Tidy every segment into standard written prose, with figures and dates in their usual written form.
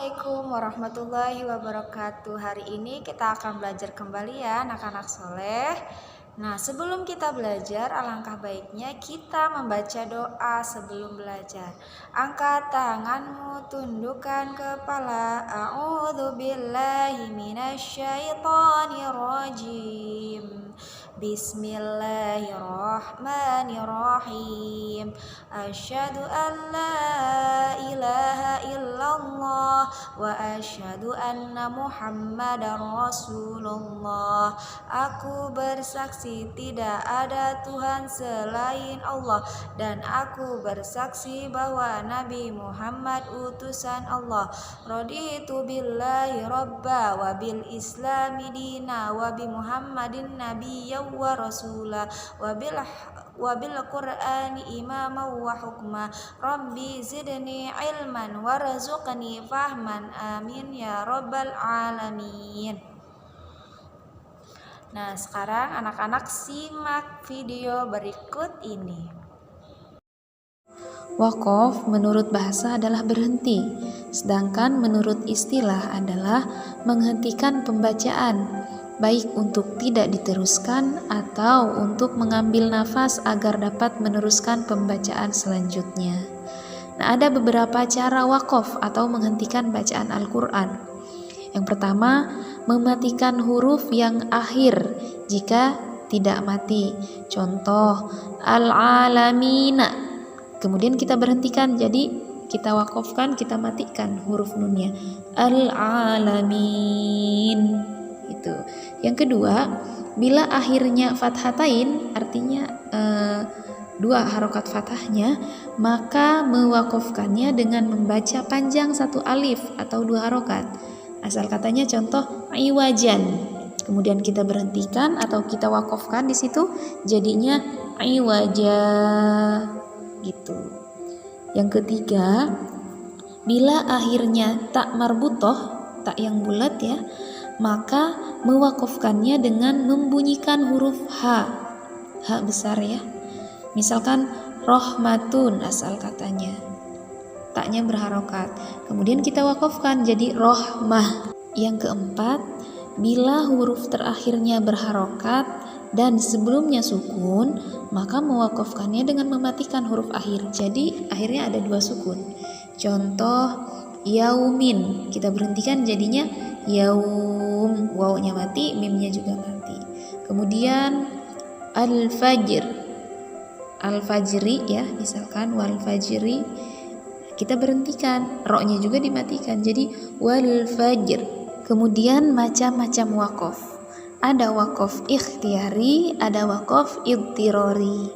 Assalamualaikum warahmatullahi wabarakatuh. Hari ini kita akan belajar kembali ya anak-anak soleh. Nah, sebelum kita belajar, alangkah baiknya kita membaca doa sebelum belajar. Angkat tanganmu, tundukkan kepala. A'udzubillahi minasyaitonirrajim. Bismillahirrahmanirrahim. Asyhadu an la ilaha illallah wa asyhadu anna Muhammadar Rasulullah. Aku bersaksi tidak ada Tuhan selain Allah, dan aku bersaksi bahwa Nabi Muhammad utusan Allah. Raditu billahi rabba wa bil islami dina wa bi Muhammadin nabiyya wa rasula wa bil qur'ani imama wa hukma. Rabbi zidni ilman warzuqni fahman, amin ya rabbal alamin. Nah, sekarang anak-anak simak video berikut ini. Waqaf menurut bahasa adalah berhenti, sedangkan menurut istilah adalah menghentikan pembacaan, baik untuk tidak diteruskan atau untuk mengambil nafas agar dapat meneruskan pembacaan selanjutnya. Nah, ada beberapa cara waqaf atau menghentikan bacaan Al-Quran. Yang pertama, mematikan huruf yang akhir jika tidak mati. Contoh, al-alamina. Kemudian kita berhentikan, jadi kita wakofkan, kita matikan huruf nunnya, al-alamin. Itu. Yang kedua, bila akhirnya fathatain, artinya dua harokat fathahnya, maka mewakofkannya dengan membaca panjang satu alif atau dua harokat. Asal katanya contoh iwajan. Kemudian kita berhentikan atau kita wakofkan di situ, jadinya iwajah. Gitu. Yang ketiga, bila akhirnya tak marbutoh, tak yang bulat ya, maka mewakofkannya dengan membunyikan huruf H besar ya. Misalkan rohmatun asal katanya, taknya berharokat, kemudian kita wakofkan jadi rohmah. Yang keempat, bila huruf terakhirnya berharokat dan sebelumnya sukun, maka mewakofkannya dengan mematikan huruf akhir, jadi akhirnya ada dua sukun. Contoh yaumin, kita berhentikan jadinya yaum, wawunya mati, mimnya juga mati. Kemudian al-fajri ya, misalkan wal fajri, kita berhentikan, ro-nya juga dimatikan jadi wal fajr. Kemudian macam-macam waqaf. Ada waqaf ikhtiari, ada waqaf idtirori.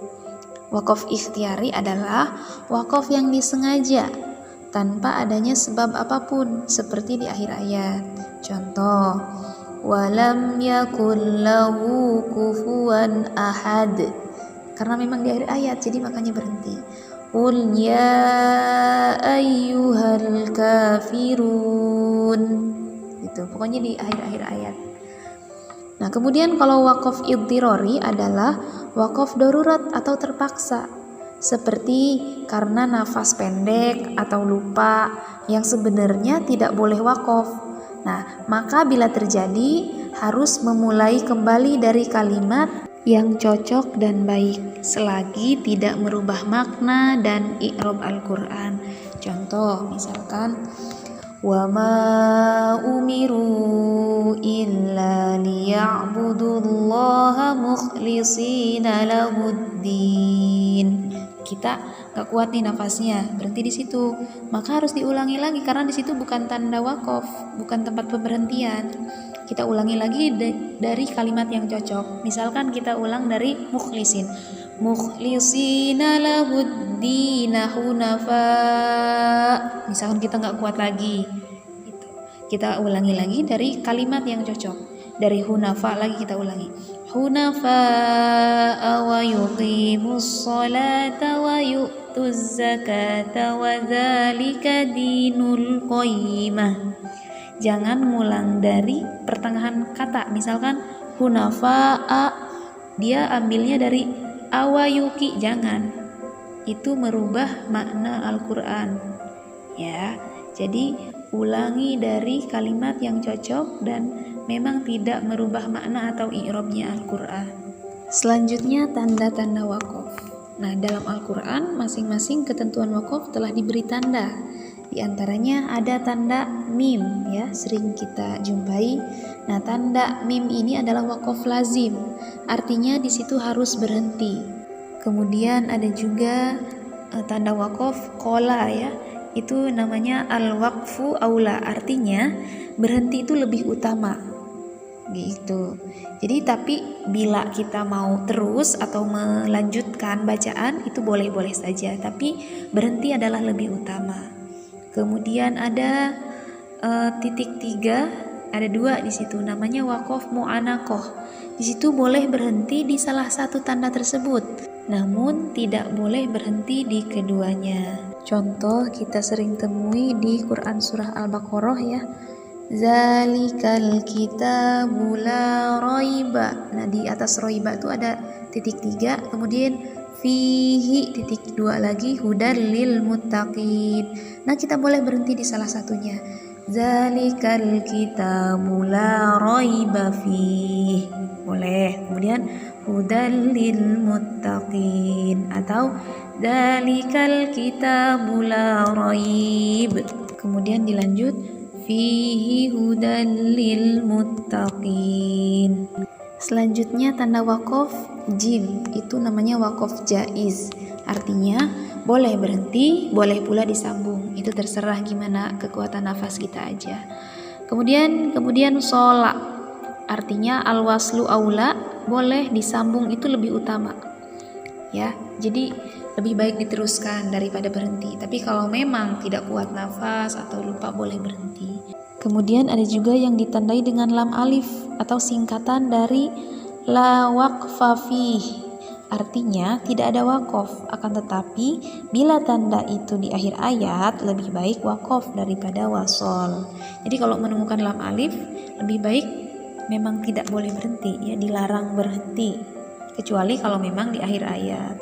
Waqaf ikhtiari adalah waqaf yang disengaja tanpa adanya sebab apapun, seperti di akhir ayat. Contoh, walam yakul lahu kufuwan ahad. Karena memang di akhir ayat, jadi makanya berhenti. Qul ya ayyuhal kafirun. Gitu, pokoknya di akhir-akhir ayat. Nah, kemudian kalau waqaf idtirori adalah waqaf darurat atau terpaksa, seperti karena nafas pendek atau lupa yang sebenarnya tidak boleh waqaf. Nah, maka bila terjadi harus memulai kembali dari kalimat yang cocok dan baik selagi tidak merubah makna dan i'rab Al-Qur'an. Contoh misalkan wa ma umiru illa liya'budullaha mukhlishina lahuddin. Kita gak kuat nih nafasnya, berhenti di situ. Maka harus diulangi lagi karena di situ bukan tanda waqaf, bukan tempat pemberhentian. Kita ulangi lagi dari kalimat yang cocok. Misalkan kita ulang dari mukhlisina lahuddina hunafa. Misalkan kita nggak kuat lagi, kita ulangi lagi dari kalimat yang cocok. Dari hunafa lagi kita ulangi, hunafa wa yuqimus sholata wa yu'tuz zakata wa dzalika dinul qayyimah. Jangan ngulang dari pertengahan kata. Misalkan hunafa'a, dia ambilnya dari awayuki, jangan. Itu merubah makna Al-Quran. Ya, jadi ulangi dari kalimat yang cocok dan memang tidak merubah makna atau i'rabnya Al-Quran. Selanjutnya tanda-tanda wakaf. Nah, dalam Al-Quran masing-masing ketentuan wakaf telah diberi tanda. Di antaranya ada tanda mim, ya, sering kita jumpai. Nah, tanda mim ini adalah wakaf lazim, artinya di situ harus berhenti. Kemudian ada juga tanda wakaf qola, ya, itu namanya al-waqfu aula, artinya berhenti itu lebih utama, gitu. Jadi tapi bila kita mau terus atau melanjutkan bacaan itu boleh-boleh saja, tapi berhenti adalah lebih utama. Kemudian ada titik 3, ada 2 di situ, namanya waqaf mu'anaqah. Di situ boleh berhenti di salah satu tanda tersebut, namun tidak boleh berhenti di keduanya. Contoh kita sering temui di Quran surah Al-Baqarah, ya. Zalikal kitabu la raiba. Nah, di atas raiba itu ada titik 3, kemudian fihi titik 2 lagi, hudal lil muttaqin. Nah, kita boleh berhenti di salah satunya. Zalikal kitabu la raiba fihi, boleh. Kemudian hudal lil muttaqin atau zalikal kitabu la raib. Kemudian dilanjut fihi hudal lil muttaqin. Selanjutnya tanda wakaf jim, itu namanya wakaf jaiz, artinya boleh berhenti, boleh pula disambung, itu terserah gimana kekuatan nafas kita aja. Kemudian sholat, artinya al-waslu aula, boleh disambung itu lebih utama, ya, jadi lebih baik diteruskan daripada berhenti. Tapi kalau memang tidak kuat nafas atau lupa, boleh berhenti. Kemudian ada juga yang ditandai dengan lam alif atau singkatan dari la waqfa fih, artinya tidak ada wakaf, akan tetapi bila tanda itu di akhir ayat lebih baik wakaf daripada wasol. Jadi kalau menemukan lam alif lebih baik memang tidak boleh berhenti, ya, dilarang berhenti kecuali kalau memang di akhir ayat.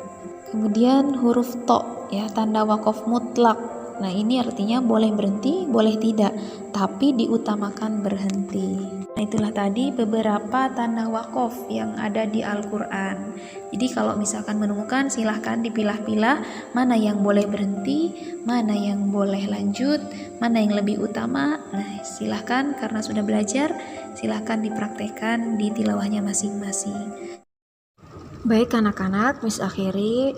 Kemudian huruf to, ya, tanda wakaf mutlak. Nah, ini artinya boleh berhenti, boleh tidak, tapi diutamakan berhenti. Nah, itulah tadi beberapa tanda wakaf yang ada di Al-Quran. Jadi kalau misalkan menemukan, silahkan dipilah-pilah mana yang boleh berhenti, mana yang boleh lanjut, mana yang lebih utama. Nah, silahkan, karena sudah belajar, silahkan dipraktekkan di tilawahnya masing-masing. Baik anak-anak, Miss akhiri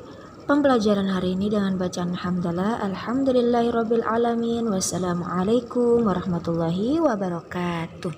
pembelajaran hari ini dengan bacaan hamdalah. Alhamdulillahirabbil alamin. Wassalamualaikum warahmatullahi wabarakatuh.